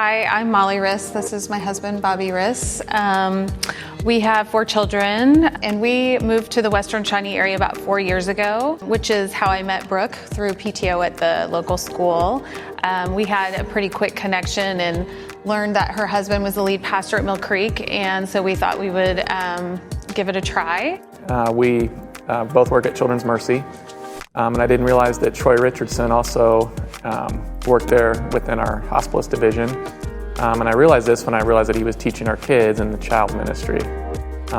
Hi, I'm Molly Riss. This is my husband, Bobby Riss. We have 4 children, and we moved to the Western Shawnee area about 4 years ago, which is how I met Brooke, through PTO at the local school. We had a pretty quick connection and learned that her husband was the lead pastor at Mill Creek, and so we thought we would give it a try. We both work at Children's Mercy, and I didn't realize that Troy Richardson also worked there within our hospice division. And I realized this when I realized that he was teaching our kids in the child ministry.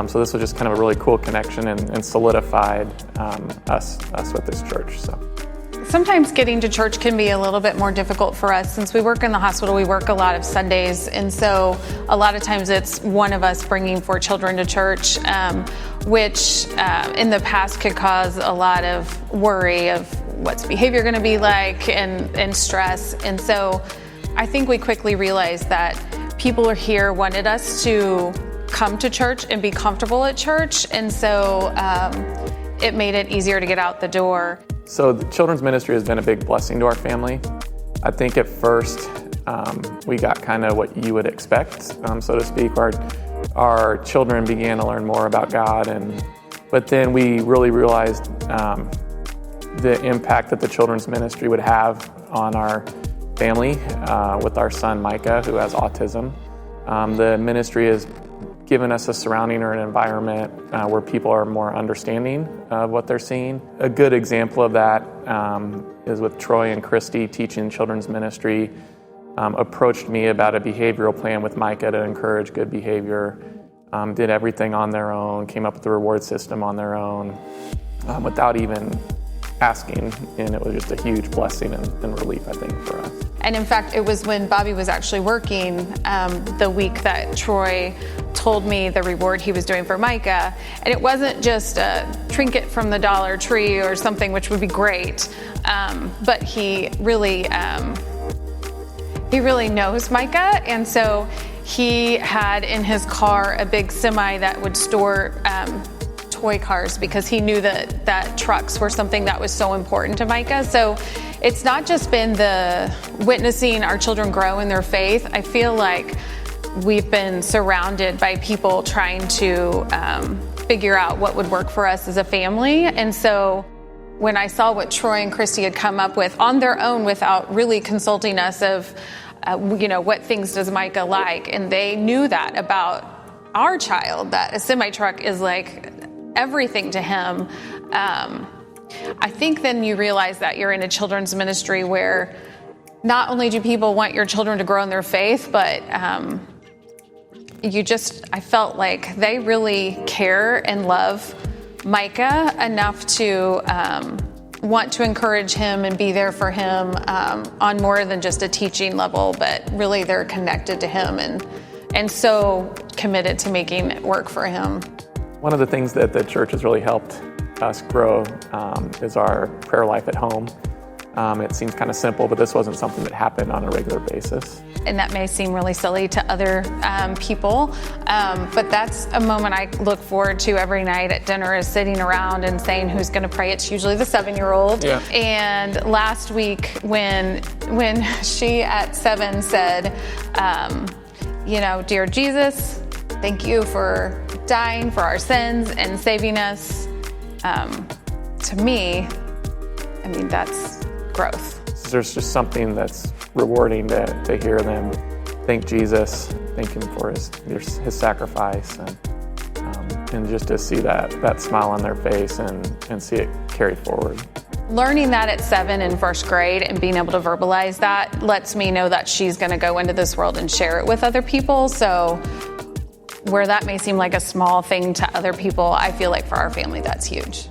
So this was just kind of a really cool connection and solidified us with this church. So sometimes getting to church can be a little bit more difficult for us. Since we work in the hospital, we work a lot of Sundays, and so a lot of times it's one of us bringing 4 children to church, which in the past could cause a lot of worry of what's behavior going to be like and stress. And so I think we quickly realized that people here wanted us to come to church and be comfortable at church, and so it made it easier to get out the door. So the children's ministry has been a big blessing to our family. I think at first we got kind of what you would expect, so to speak. Our children began to learn more about God, but then we really realized the impact that the children's ministry would have on our family with our son Micah, who has autism. The ministry has given us a surrounding or an environment where people are more understanding of what they're seeing. A good example of that is with Troy and Christy teaching children's ministry, approached me about a behavioral plan with Micah to encourage good behavior, did everything on their own, came up with the reward system on their own without even asking, and it was just a huge blessing and relief, I think, for us. And in fact, it was when Bobby was actually working the week that Troy told me the reward he was doing for Micah. And it wasn't just a trinket from the Dollar Tree or something, which would be great, but he really knows Micah. And so he had in his car a big semi that would store toy cars, because he knew that trucks were something that was so important to Micah. So it's not just been the witnessing our children grow in their faith. I feel like we've been surrounded by people trying to figure out what would work for us as a family. And so when I saw what Troy and Christy had come up with on their own without really consulting us of, what things does Micah like? And they knew that about our child, that a semi-truck is like everything to him. I think then you realize that you're in a children's ministry where not only do people want your children to grow in their faith, but I felt like they really care and love Micah enough to want to encourage him and be there for him on more than just a teaching level, but really they're connected to him and so committed to making it work for him. One of the things that the church has really helped us grow is our prayer life at home. It seems kind of simple, but this wasn't something that happened on a regular basis. And that may seem really silly to other people, but that's a moment I look forward to every night at dinner, is sitting around and saying who's going to pray. It's usually the 7-year-old. Yeah. And last week when she at 7 said, "Dear Jesus, thank you for dying for our sins and saving us," to me, that's growth. There's just something that's rewarding to hear them thank Jesus, thank him for his sacrifice, and just to see that smile on their face and see it carry forward. Learning that at 7 in first grade and being able to verbalize that lets me know that she's going to go into this world and share it with other people. So where that may seem like a small thing to other people, I feel like for our family that's huge.